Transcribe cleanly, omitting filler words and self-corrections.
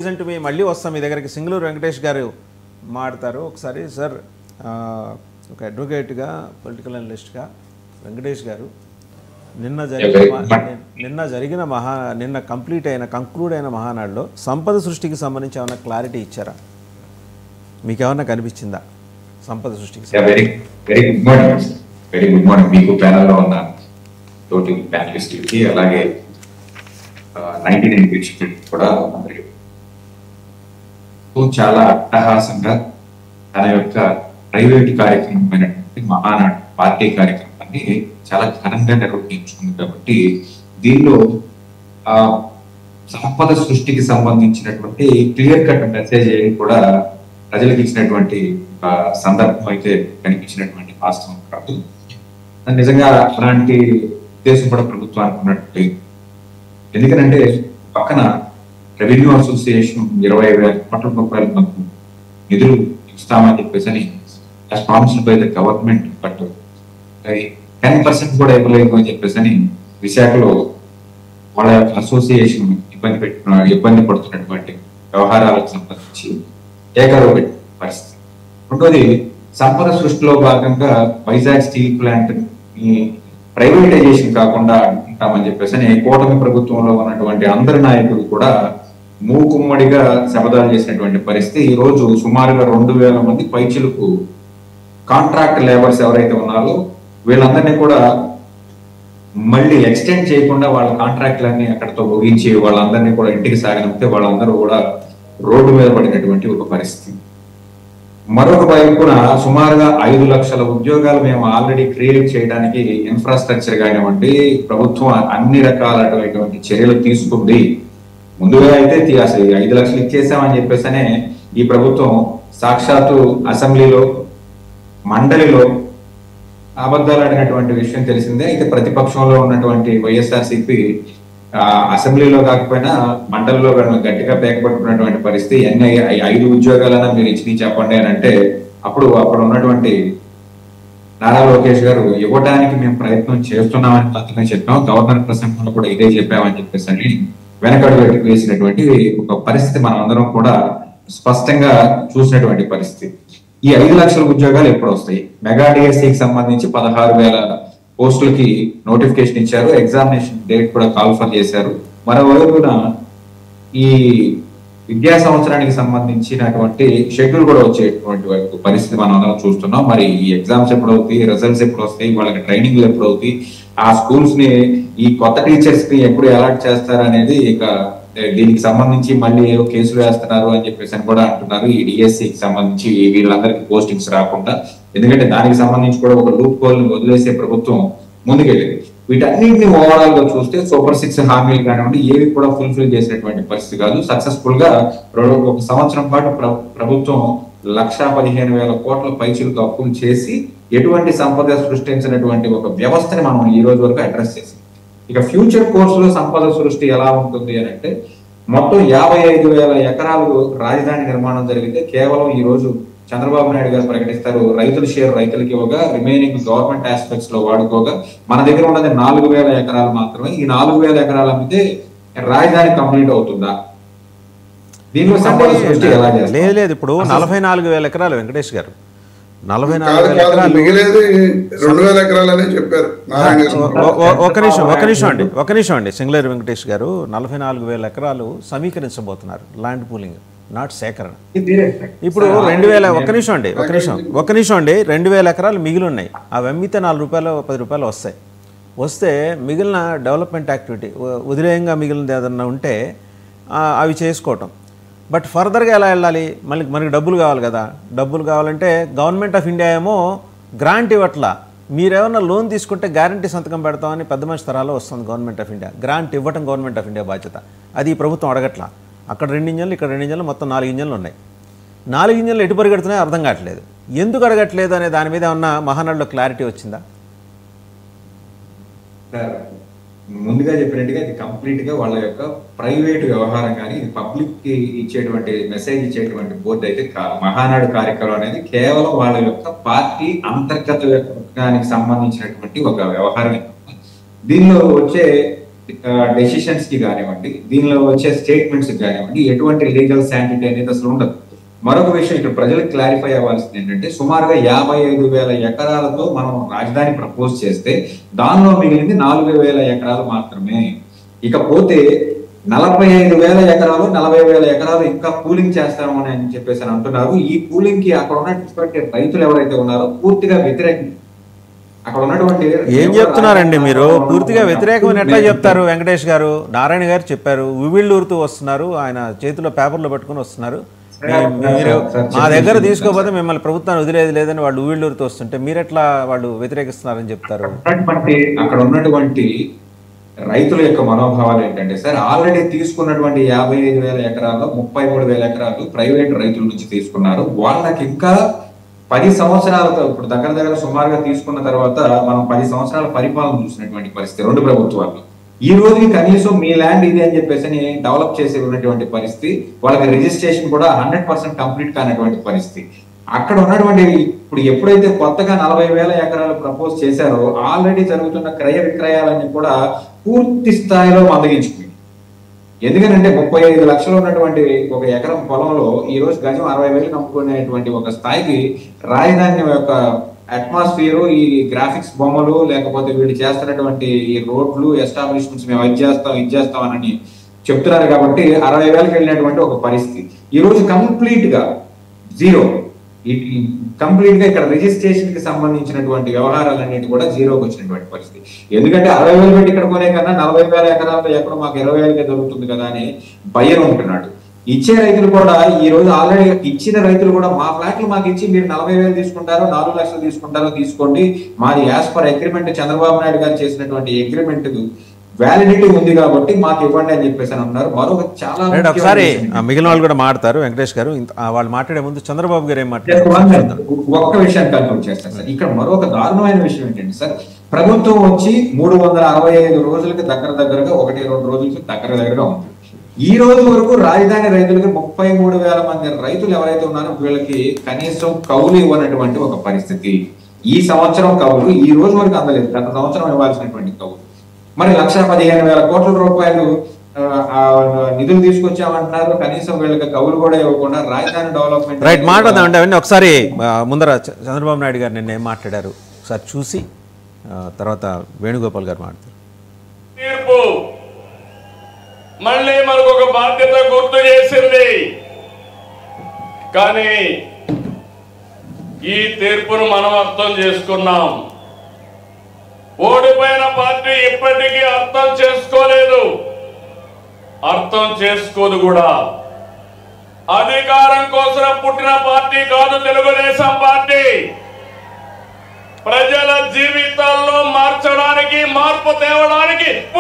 Reason to me మళ్ళీ వస్తాం మీ దగ్గరికి. సింగళూరు వెంకటేష్ గారు మాట్లాడతారు ఒకసారి. సార్, ఒక అడ్వకేట్గా, పొలిటికల్ అనలిస్ట్గా వెంకటేష్ గారు నిన్న కంక్లూడ్ అయిన మహానాడులో సంపద సృష్టికి సంబంధించి ఏమైనా క్లారిటీ ఇచ్చారా? మీకు ఏమన్నా కనిపించిందా సంపద సృష్టికి? Very good morning. Very good morning మీకు, ప్యానల్లో ఉన్న తోటి ప్యానలిస్ట్కి, అలాగే 99 వీక్షకులకి కూడా అందరికీ. చాలా అట్టహాసంగా తన యొక్క ప్రైవేట్ కార్యక్రమమైనటువంటి మహానాడు పార్టీ కార్యక్రమాన్ని చాలా ఘనంగా నిర్వహించుకుంది. కాబట్టి దీనిలో సంపద సృష్టికి సంబంధించినటువంటి క్లియర్ కట్ మెసేజ్ కూడా ప్రజలకు ఇచ్చినటువంటి సందర్భం అయితే కనిపించినటువంటి వాస్తవం కాదు. నిజంగా అలాంటి ఉద్దేశం కూడా ప్రభుత్వానికి ఉన్నట్టు. ఎందుకంటే పక్కన రెవెన్యూ అసోసియేషన్ 20,000 కోట్ల రూపాయలు మనకు నిధులు ఇస్తామని చెప్పేసి sponsored by the government, but 10% కూడా ఇవ్వలేదు అని చెప్పేసి విశాఖలో వాళ్ళ అసోసియేషన్ ఇబ్బంది పడుతున్నటువంటి వ్యవహారాలకు సంబంధించి ఏకరవ పరిస్థితి. రెండోది, సంపద సృష్టిలో భాగంగా వైజాగ్ స్టీల్ ప్లాంట్ ప్రైవేటైజేషన్ కాకుండా అడ్డుకుంటామని చెప్పేసి కూటమి ప్రభుత్వంలో ఉన్నటువంటి అందరి నాయకులు కూడా మూకుమ్మడిగా శపథాలు చేసినటువంటి పరిస్థితి. ఈ రోజు సుమారుగా 2,000 మంది పైచిలకు కాంట్రాక్ట్ లేబర్స్ ఎవరైతే ఉన్నారో వీళ్ళందరినీ కూడా మళ్ళీ ఎక్స్టెండ్ చేయకుండా వాళ్ళ కాంట్రాక్ట్లన్నీ అక్కడితో ముగించి వాళ్ళందరినీ కూడా ఇంటికి సాగనిపితే వాళ్ళందరూ కూడా రోడ్డు మీద పడినటువంటి ఒక పరిస్థితి. మరొక వైపున సుమారుగా 5 లక్షల ఉద్యోగాలు మేము ఆల్రెడీ క్రియేట్ చేయడానికి ఇన్ఫ్రాస్ట్రక్చర్ కానివ్వండి, ప్రభుత్వం అన్ని రకాలైనటువంటి చర్యలు తీసుకుంది. ముందుగా అయితే అసలు 5 లక్షలు ఇచ్చేసామని చెప్పేసనే ఈ ప్రభుత్వం సాక్షాత్తు అసెంబ్లీలో, మండలిలో అబద్ధాలు ఆడినటువంటి విషయం తెలిసిందే. అయితే ప్రతిపక్షంలో ఉన్నటువంటి వైఎస్ఆర్సీపీ అసెంబ్లీలో కాకపోయినా మండలిలో గట్టిగా పేకపట్టుకున్నటువంటి పరిస్థితి. ఎన్ని 5 ఉద్యోగాలన్నా మీరు ఇచ్చి చెప్పండి అని అంటే అప్పుడు ఉన్నటువంటి నారా లోకేష్ గారు ఇవ్వడానికి మేము ప్రయత్నం చేస్తున్నామని మాత్రమే చెప్పాం, గవర్నర్ ప్రసంగంలో కూడా ఇదే చెప్పామని చెప్పేసి అని వెనకడుగు వేసినటువంటి ఒక పరిస్థితి మనం అందరం కూడా స్పష్టంగా చూసినటువంటి పరిస్థితి. ఈ 5 లక్షల ఉద్యోగాలు ఎప్పుడు వస్తాయి? మెగా డిఎస్సికి సంబంధించి 16,000 పోస్టులకి నోటిఫికేషన్ ఇచ్చారు, ఎగ్జామినేషన్ డేట్ కూడా కాల్ఫర్ చేశారు. మరోవైపున ఈ విద్యా సంవత్సరానికి సంబంధించినటువంటి షెడ్యూల్ కూడా వచ్చేటువంటి పరిస్థితి మనం అందరం చూస్తున్నాం. మరి ఈ ఎగ్జామ్స్ ఎప్పుడు అవుతాయి, రిజల్ట్స్ ఎప్పుడు వస్తాయి, వాళ్ళకి ట్రైనింగ్లు ఎప్పుడు అవుతాయి, ఆ స్కూల్స్ ని ఈ కొత్త టీచర్స్ ని ఎప్పుడు అలాట్ చేస్తారు అనేది ఇక దీనికి సంబంధించి మళ్ళీ ఏవో కేసులు వేస్తున్నారు అని చెప్పేసి అని కూడా అంటున్నారు. ఈ డిఎస్సికి సంబంధించి వీళ్ళందరికీ పోస్టింగ్స్ రాకుండా, ఎందుకంటే దానికి సంబంధించి కూడా ఒక లూప్ హోల్ ని వదిలేసే ప్రభుత్వం ముందుకెళ్ళింది. వీటన్నింటినీ ఓవరాల్ గా చూస్తే సూపర్ 6 హామీలు కానివ్వండి ఏవి కూడా ఫుల్ఫిల్ చేసినటువంటి పరిస్థితి కాదు. సక్సెస్ఫుల్ గా ఒక సంవత్సరం పాటు ప్రభుత్వం 1,15,000 కోట్ల పైచిలకు అప్పులు చేసి ఎటువంటి సంపద సృష్టించినటువంటి ఒక వ్యవస్థని మనం ఈ రోజు వరకు అడ్రస్ చేసింది. ఇక ఫ్యూచర్ కోర్స్ లో సంపద సృష్టి ఎలా ఉంటుంది అని అంటే, మొత్తం 55,000 ఎకరాలు రాజధాని నిర్మాణం జరిగితే కేవలం ఈ రోజు చంద్రబాబు నాయుడు గారు ప్రకటిస్తారు రైతుల షేర్ రైతులకి ఇవ్వగా, రిమైనింగ్ గవర్నమెంట్ ఆస్పెక్ట్స్ లో వాడుకోగా మన దగ్గర ఉన్నది 4,000 ఎకరాలు మాత్రమే. ఈ 4,000 ఎకరాలు అమ్మితే రాజధాని కంప్లీట్ అవుతుందా? దీనిలో సంపద సృష్టి ఎలా చేస్తారు? లేదు, ఇప్పుడు 44,000 ఎకరాలు వెంకటేష్ గారు, 44,000 ఎకరాలు మిగిలేది 2,000 ఎకరాలనే చెప్పారు. ఒక నిమిషం అండి సింగళూరు వెంకటేష్ గారు, 44,000 ఎకరాలు సమీకరించబోతున్నారు. ల్యాండ్ పూలింగ్, నాట్ సేకరణ. ఇప్పుడు 2,000 ఒక నిమిషం అండి 2,000 ఎకరాలు మిగిలి ఉన్నాయి. అవి అమ్మితే 4 రూపాయలు 10 రూపాయలు వస్తే మిగిలిన డెవలప్మెంట్ యాక్టివిటీ ఉదిరేయంగా మిగిలినది ఏదన్నా ఉంటే అవి చేసుకోవటం. బట్ ఫర్దర్గా ఎలా వెళ్ళాలి? మనకి డబ్బులు కావాలి కదా. డబ్బులు కావాలంటే గవర్నమెంట్ ఆఫ్ ఇండియా ఏమో గ్రాంట్ ఇవ్వట్లా. మీరేమన్నా లోన్ తీసుకుంటే గ్యారంటీ సంతకం పెడతామని పెద్ద మనిషి తరాలో వస్తుంది గవర్నమెంట్ ఆఫ్ ఇండియా. గ్రాంట్ ఇవ్వటం గవర్నమెంట్ ఆఫ్ ఇండియా బాధ్యత. అది ఈ ప్రభుత్వం అడగట్లా. అక్కడ 2 ఇంజన్లు, ఇక్కడ 2 ఇంజన్లు, మొత్తం 4 ఇంజన్లు ఉన్నాయి. 4 ఇంజన్లు ఎటు పరిగెడుతున్నాయో అర్థం కావట్లేదు. ఎందుకు అడగట్లేదు అనే దాని మీద ఏమన్నా మహానాడులో క్లారిటీ వచ్చిందా? ముందుగా చెప్పినట్టుగా ఇది కంప్లీట్ గా వాళ్ళ యొక్క ప్రైవేట్ వ్యవహారం, కానీ ఇది పబ్లిక్ కి ఇచ్చేటువంటి మెసేజ్ ఇచ్చేటువంటి బోర్డు అయితే కాదు. మహానాడు కార్యక్రమం అనేది కేవలం వాళ్ళ యొక్క పార్టీ అంతర్గత సంబంధించినటువంటి ఒక వ్యవహారం. దీనిలో వచ్చే డెసిషన్స్ కి కానివ్వండి, దీనిలో వచ్చే స్టేట్మెంట్స్ కి కానివ్వండి ఎటువంటి లీగల్ శాంటిటీ అనేది అసలు ఉండదు. మరొక విషయం ఇక్కడ ప్రజలకు క్లారిఫై అవ్వాల్సింది ఏంటంటే, సుమారుగా 55,000 ఎకరాలతో మనం రాజధాని ప్రపోజ్ చేస్తే దానిలో మిగిలింది 4,000 ఎకరాలు మాత్రమే. ఇకపోతే 45,000 ఎకరాలు 40,000 ఎకరాలు ఇంకా పూలింగ్ చేస్తాము అని చెప్పేసి అంటున్నారు. ఈ పూలింగ్ కి అక్కడ ఉన్నటువంటి రైతులు ఎవరైతే ఉన్నారో పూర్తిగా వ్యతిరేకం. అక్కడ ఉన్నటువంటి ఏం చెప్తున్నారండి మీరు? పూర్తిగా వ్యతిరేకమని ఎట్లా చెప్తారు? వెంకటేష్ గారు, నారాయణ గారు చెప్పారు, ఉవ్విళ్ళూరుతూ వస్తున్నారు, ఆయన చేతిలో పేపర్లు పట్టుకుని వస్తున్నారు. మీరు మా దగ్గర తీసుకోకపోతే మిమ్మల్ని ప్రభుత్వాన్ని వదిలేదు లేదని వాళ్ళు ఉవ్విళ్ళూరుతూ వస్తుంటే మీరెట్లా వాళ్ళు వ్యతిరేకిస్తున్నారని చెప్తారు? అక్కడ ఉన్నటువంటి రైతుల యొక్క మనోభావాలు ఏంటంటే సార్, ఆల్రెడీ తీసుకున్నటువంటి 55,000 ఎకరాల్లో 33,000 ఎకరాలు ప్రైవేట్ రైతుల నుంచి తీసుకున్నారు. వాళ్ళకి ఇంకా 10 సంవత్సరాలతో, ఇప్పుడు దగ్గర సుమారుగా తీసుకున్న తర్వాత మనం 10 సంవత్సరాల పరిపాలన చూసినటువంటి పరిస్థితి రెండు ప్రభుత్వాలు. ఈ రోజుకి కనీసం మీ ల్యాండ్ ఇది అని చెప్పేసి డెవలప్ చేసి ఉన్నటువంటి పరిస్థితి, వాళ్ళకి రిజిస్ట్రేషన్ కూడా 100% కంప్లీట్ కానటువంటి పరిస్థితి. అక్కడ ఉన్నటువంటి ఇప్పుడు ఎప్పుడైతే కొత్తగా 40,000 ఎకరాలు ప్రపోజ్ చేశారో ఆల్రెడీ జరుగుతున్న క్రయ విక్రయాలన్నీ కూడా పూర్తి స్థాయిలో మందగించుకుంది. ఎందుకంటే 35 లక్షలు ఉన్నటువంటి ఒక ఎకరం పొలంలో ఈ రోజు గజం 60,000 అమ్ముకునేటువంటి ఒక స్థాయికి రాజధాని యొక్క అట్మాస్ఫియర్, ఈ గ్రాఫిక్స్ బొమ్మలు, లేకపోతే వీళ్ళు చేస్తున్నటువంటి ఈ రోడ్లు ఎస్టాబ్లిష్మెంట్స్ మేము ఇది చేస్తాం అని చెప్తున్నారు. కాబట్టి 60,000కి వెళ్ళినటువంటి ఒక పరిస్థితి ఈ రోజు కంప్లీట్ గా జీరో. కంప్లీట్ గా ఇక్కడ రిజిస్ట్రేషన్ కి సంబంధించినటువంటి వ్యవహారాలన్నిటి కూడా జీరోకి వచ్చినటువంటి పరిస్థితి. ఎందుకంటే 60,000 పెట్టి ఇక్కడ కొనే కన్నా 40,000 ఎకరాలతో ఎక్కడో మాకు 20,000కే దొరుకుతుంది కదా అని బయ్యర్ ఉంటున్నాడు. ఇచ్చే రైతులు కూడా ఈ రోజు ఆల్రెడీ ఇచ్చిన రైతులు కూడా మా ఫ్లాట్లు మాకు ఇచ్చి మీరు 40,000 తీసుకుంటారో 4 లక్షలు తీసుకుంటారో తీసుకోండి, మాది as per agreement Chandrababu Naidu గారు చేసినటువంటి అగ్రిమెంట్ వ్యాలిడిటీ ఉంది కాబట్టి మాకు ఇవ్వండి అని చెప్పేసి అని అన్నారు. మరొక చాలా ఒకసారి మిగిలిన వాళ్ళు కూడా మాట్లాడతారు. వెంకటేష్ గారు వాళ్ళు మాట్లాడే ముందు చంద్రబాబు గారు ఏం ఒక్క విషయాన్ని కన్క్లూడ్ చేస్తారు సార్. ఇక్కడ మరొక దారుణమైన విషయం ఏంటంటే సార్, ప్రభుత్వం వచ్చి 365 రోజులకి దగ్గరగా 1-2 రోజులకి దగ్గరగా ఉంది. ఈ రోజు వరకు రాజధాని రైతులకి 33,000 మంది రైతులు ఎవరైతే ఉన్నారో వీళ్ళకి కనీసం కౌలు ఇవ్వనటువంటి ఒక పరిస్థితి. ఈ సంవత్సరం కౌలు ఈ రోజు వరకు అందలేదు. గత సంవత్సరం ఇవ్వాల్సినటువంటి కౌలు మరి 1,15,000 కోట్ల రూపాయలు నిధులు తీసుకొచ్చామంటున్నారు. కనీసం వీళ్ళకి కౌలు కూడా ఇవ్వకుండా రాజధాని డెవలప్మెంట్ రైట్ మాట్లాడదామంటే అవన్నీ ఒకసారి ముందర చంద్రబాబు నాయుడు గారు నిన్న ఏం మాట్లాడారు ఒకసారి చూసి తర్వాత వేణుగోపాల్ గారు మాట్లాడారు. తీర్పు మళ్ళీ మనకు ఒక బాధ్యత గుర్తు చేసింది. కానీ ఈ తీర్పును మనం అర్థం చేసుకున్నాం. ఓడిపోయిన పార్టీ ఇప్పటికీ అర్థం చేసుకోలేదు, అర్థం చేసుకోదు కూడా. అధికారం కోసం పుట్టిన పార్టీ కాదు తెలుగుదేశం పార్టీ. ప్రజల జీవితాల్లో మార్చడానికి, మార్పు తేవడానికి